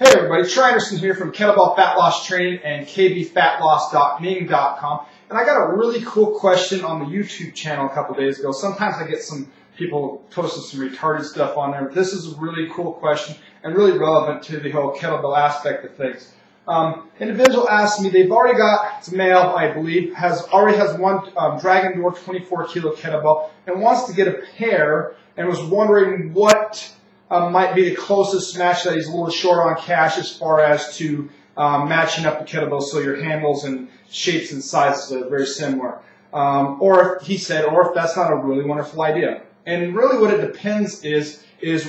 Hey everybody, Trainig here from Kettlebell Fat Loss Training and kbfatloss.ning.com. And I got a really cool question on the YouTube channel a couple days ago. Sometimes I get some people posting some retarded stuff on there. This is a really cool question and really relevant to the whole kettlebell aspect of things. Individual asked me, they've already got, it's a male I believe, already has one Dragon Door 24 kilo kettlebell and wants to get a pair and was wondering what might be the closest match that he's a little short on cash as far as to matching up the kettlebell so your handles and shapes and sizes are very similar. Or if he said, or if that's not a really wonderful idea. And really what it depends is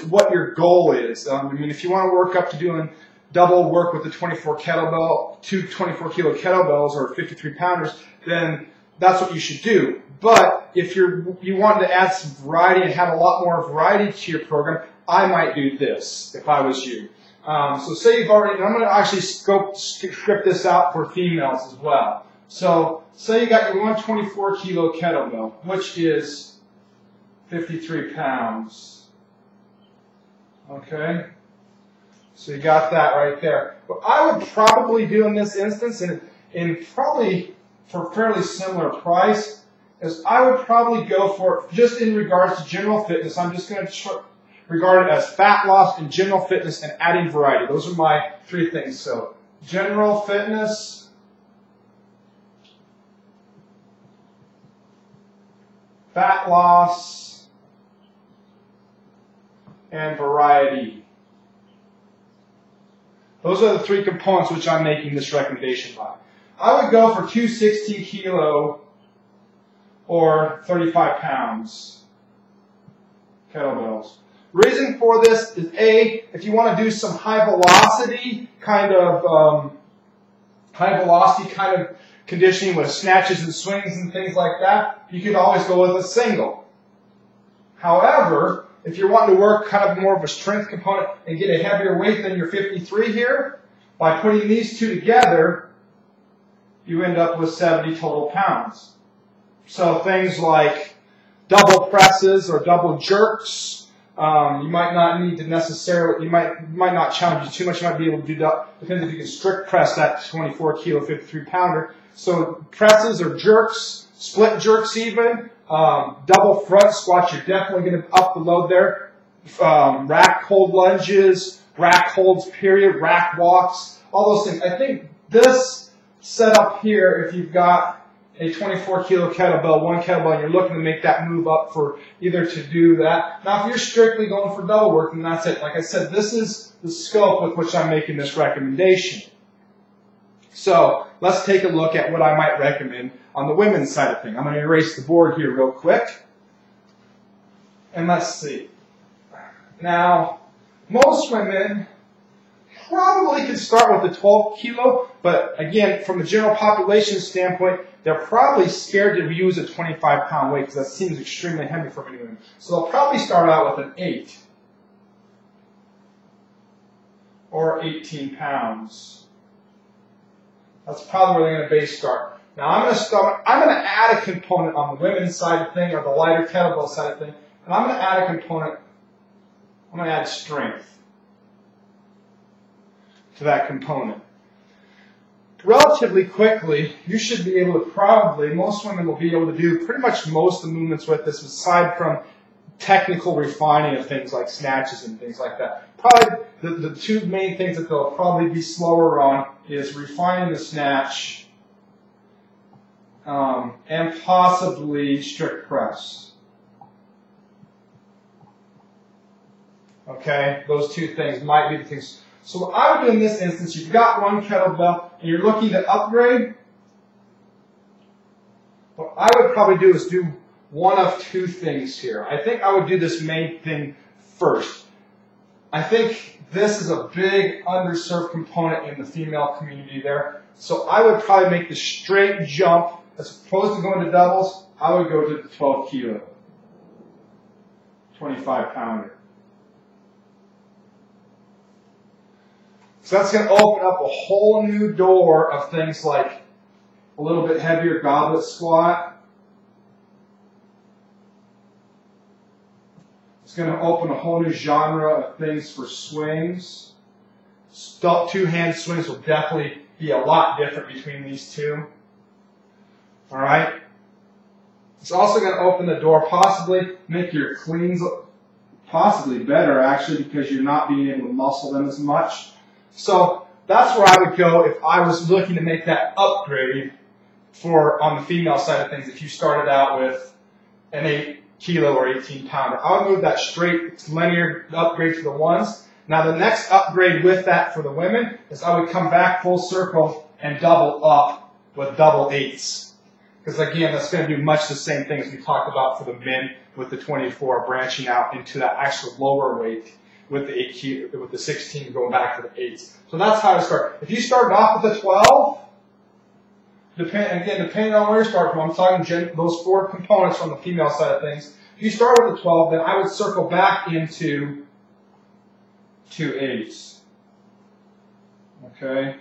what your goal is. I mean, if you want to work up to doing double work with the 24 kettlebell, two 24 kilo kettlebells or 53 pounders, then that's what you should do. But if you want to add some variety and have a lot more variety to your program, I might do this if I was you. So say you've already, and I'm going to actually script this out for females as well. So say you got your 124 kilo kettlebell, which is 53 pounds. Okay? So you got that right there. What I would probably do in this instance, and probably for a fairly similar price, is I would probably go for, just in regards to general fitness, I'm just going to regard it as fat loss and general fitness and adding variety. Those are my three things. So general fitness, fat loss, and variety. Those are the three components which I'm making this recommendation by. I would go for 216 kilo or 35 pounds kettlebells. Reason for this is A, if you want to do some high velocity kind of conditioning with snatches and swings and things like that, you could always go with a single. However, if you're wanting to work kind of more of a strength component and get a heavier weight than your 53 here, by putting these two together, you end up with 70 total pounds. So things like double presses or double jerks, you might not need to necessarily, you might not challenge you too much. You might be able to do that, depends if you can strict press that 24 kilo, 53 pounder. So presses or jerks, split jerks even, double front squats, you're definitely going to up the load there. Rack hold lunges, rack holds period, rack walks, all those things. I think this setup here, if you've got a 24 kilo kettlebell, one kettlebell, and you're looking to make that move up for either to do that. Now, if you're strictly going for double work, then that's it. Like I said, this is the scope with which I'm making this recommendation. So let's take a look at what I might recommend on the women's side of things. I'm going to erase the board here real quick. And let's see. Now, most women probably could start with the 12 kilo, but again, from the general population standpoint, they're probably scared to use a 25 pound weight because that seems extremely heavy for many women. So they'll probably start out with an 8 or 18 pounds. That's probably where they're going to base start. Now I'm going to add a component on the women's side of thing or the lighter kettlebell side of thing, and I'm going to add a component. I'm going to add strength to that component. Relatively quickly, you should be able to most women will be able to do pretty much most of the movements with this, aside from technical refining of things like snatches and things like that. Probably the two main things that they'll probably be slower on is refining the snatch and possibly strict press. Okay, those two things might be the things. So what I would do in this instance, you've got one kettlebell and you're looking to upgrade. What I would probably do is do one of two things here. I think I would do this main thing first. I think this is a big underserved component in the female community there. So I would probably make the straight jump. As opposed to going to doubles, I would go to the 12 kilo, 25 pounder. So that's going to open up a whole new door of things like a little bit heavier goblet squat. It's going to open a whole new genre of things for swings. Two-hand swings will definitely be a lot different between these two. All right. It's also going to open the door, possibly make your cleans possibly better, actually, because you're not being able to muscle them as much. So that's where I would go if I was looking to make that upgrade on the female side of things. If you started out with an 8 kilo or 18 pounder, I would move that straight linear upgrade to the ones. Now the next upgrade with that for the women is I would come back full circle and double up with double 8s. Because again, that's going to do much the same thing as we talked about for the men with the 24, branching out into that actual lower weight with the 8 kilo, with the 16 going back to the 8s. So that's how to start. If you started off with a 12, depending on where you start from, I'm talking those 4 components from the female side of things. If you start with a 12, then I would circle back into 2 8s. Okay?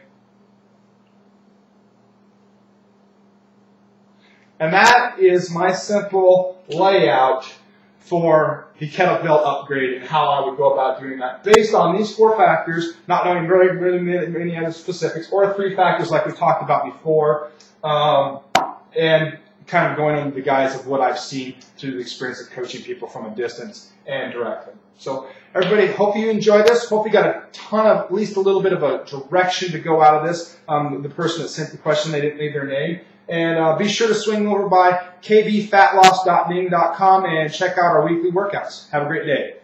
And that is my simple layout for the kettlebell upgrade and how I would go about doing that based on these 4 factors, not knowing really many other specifics, or 3 factors like we talked about before, and kind of going into the guise of what I've seen through the experience of coaching people from a distance and directly. So everybody, hope you enjoyed this. Hope you got a ton of, at least a little bit of a direction to go out of this. The person that sent the question, they didn't leave their name. And be sure to swing over by kbfatloss.ning.com and check out our weekly workouts. Have a great day.